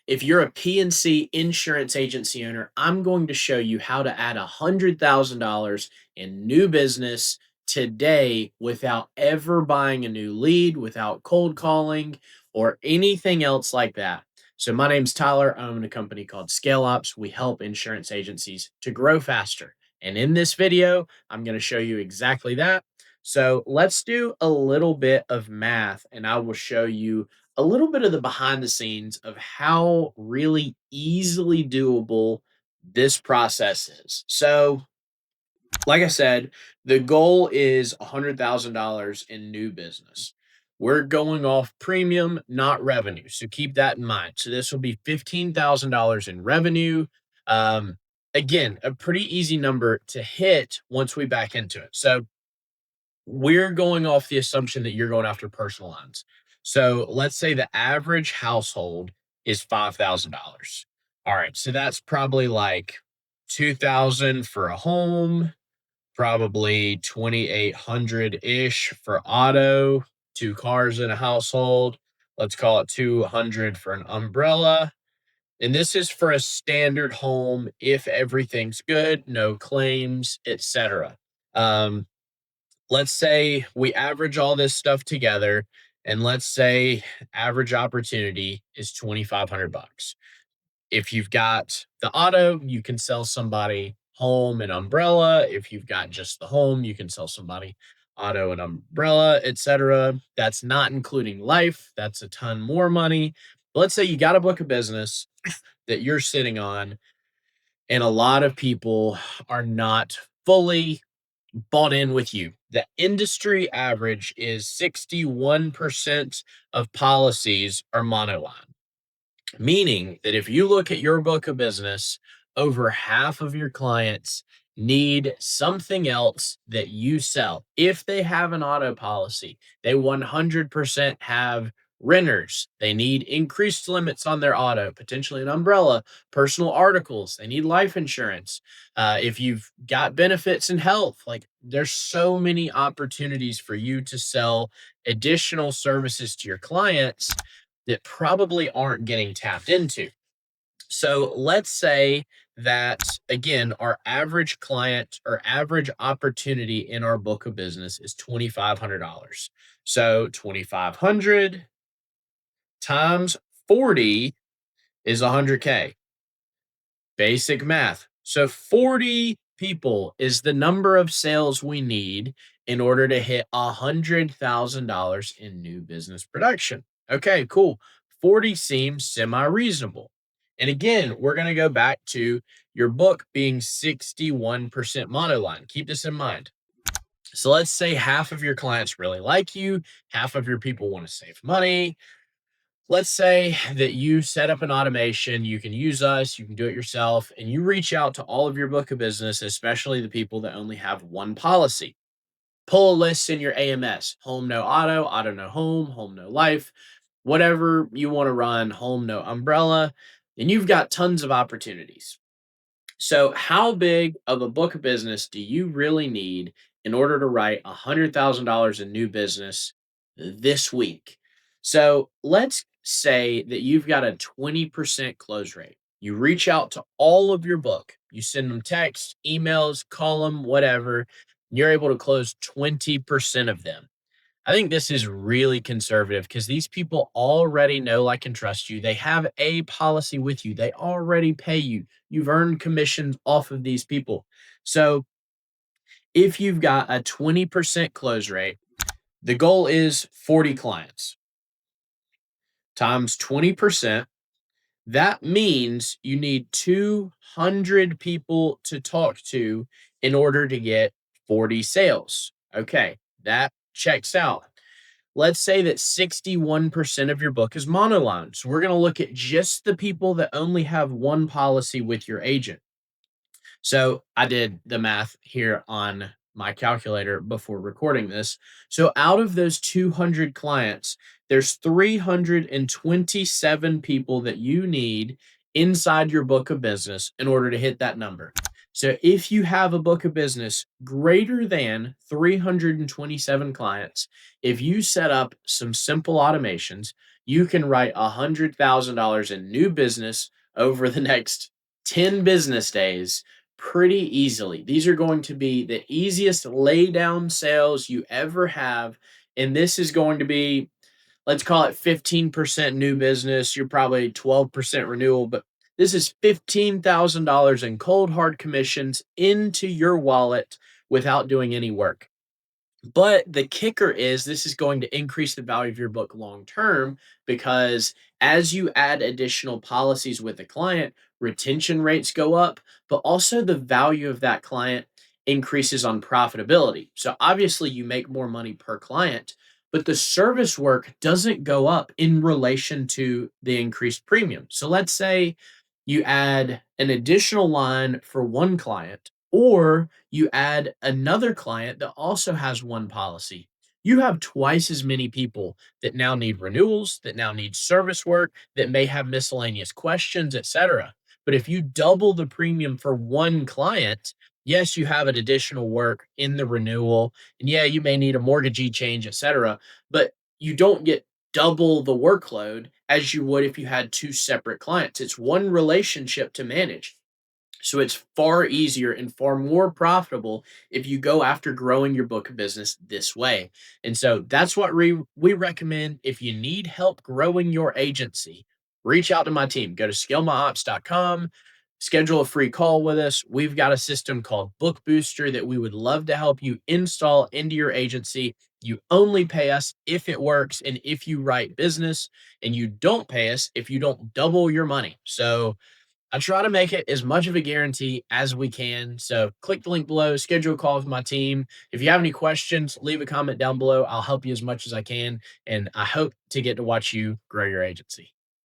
If you're a PNC insurance agency owner, I'm going to show you how to add $100,000 in new business today without ever buying a new lead, without cold calling, or anything else like that. So, my name's Tyler. I own a company called ScaleOps. We help insurance agencies to grow faster. And in this video, I'm going to show you exactly that. So, let's do a little bit of math, and I will show you a little bit of the behind the scenes of how really easily doable this process is. So, like I said, the goal is $100,000 in new business. We're going off premium, not revenue. So keep that in mind. So this will be $15,000 in revenue. Um, Again, a pretty easy number to hit once we back into it. So we're going off the assumption that you're going after personal lines. So let's say the average household is $5,000. All right, so that's probably like 2,000 for a home, probably 2,800 ish for auto, two cars in a household. Let's call it 200 for an umbrella. And this is for a standard home if everything's good, no claims, etc. Um, let's say we average all this stuff together, and let's say average opportunity is 2,500 bucks. If you've got the auto, you can sell somebody home and umbrella. If you've got just the home, you can sell somebody auto and umbrella, etc. That's not including life. That's a ton more money. But let's say you got a book of business that you're sitting on, and a lot of people are not fully bought in with you. The industry average is 61% of policies are monoline, meaning that if you look at your book of business, over half of your clients need something else that you sell. If they have an auto policy, they 100% have renters. They need increased limits on their auto, potentially an umbrella, personal articles. They need life insurance. If you've got benefits and health, like there's so many opportunities for you to sell additional services to your clients that probably aren't getting tapped into. So let's say that again, our average client or average opportunity in our book of business is $2,500. So 2,500 times 40 is 100K. Basic math. So 40 people is the number of sales we need in order to hit $100,000 in new business production. Okay, cool. 40 seems semi reasonable. And again, we're going to go back to your book being 61% monoline. Keep this in mind. So let's say half of your clients really like you, half of your people want to save money. Let's say that you set up an automation, you can use us, you can do it yourself, and you reach out to all of your book of business, especially the people that only have one policy. Pull a list in your AMS: home, no auto, auto, no home, home, no life, whatever you want to run, home, no umbrella, and you've got tons of opportunities. So, how big of a book of business do you really need in order to write $100,000 in new business this week? So, let's say that you've got a 20% close rate. You reach out to all of your book, you send them texts, emails, call them, whatever. And you're able to close 20% of them. I think this is really conservative because these people already know, like, and trust you. They have a policy with you. They already pay you. You've earned commissions off of these people. So if you've got a 20% close rate, the goal is 40 clients times 20%. That means you need 200 people to talk to in order to get 40 sales. Okay, that checks out. Let's say that 61% of your book is monoline. So we're going to look at just the people that only have one policy with your agent. So I did the math here on my calculator before recording this. So out of those 200 clients, there's 327 people that you need inside your book of business in order to hit that number. So if you have a book of business greater than 327 clients, if you set up some simple automations, you can write $100,000 in new business over the next 10 business days pretty easily. These are going to be the easiest lay down sales you ever have. And this is going to be, let's call it 15% new business. You're probably 12% renewal, but this is $15,000 in cold hard commissions into your wallet without doing any work. But the kicker is this is going to increase the value of your book long term because as you add additional policies with a client, retention rates go up, but also the value of that client increases on profitability. So obviously you make more money per client, but the service work doesn't go up in relation to the increased premium. So let's say you add an additional line for one client, or you add another client that also has one policy. You have twice as many people that now need renewals, that now need service work, that may have miscellaneous questions, etc. But if you double the premium for one client, yes, you have an additional work in the renewal, and yeah, you may need a mortgagee change, etc. But you don't get double the workload as you would if you had two separate clients. It's one relationship to manage. So it's far easier and far more profitable if you go after growing your book of business this way. And so that's what we recommend. If you need help growing your agency, reach out to my team. Go to scalemyops.com, schedule a free call with us. We've got a system called Book Booster that we would love to help you install into your agency. You only pay us if it works and if you write business, and you don't pay us if you don't double your money. So I try to make it as much of a guarantee as we can. So click the link below, schedule a call with my team. If you have any questions, leave a comment down below. I'll help you as much as I can. And I hope to get to watch you grow your agency.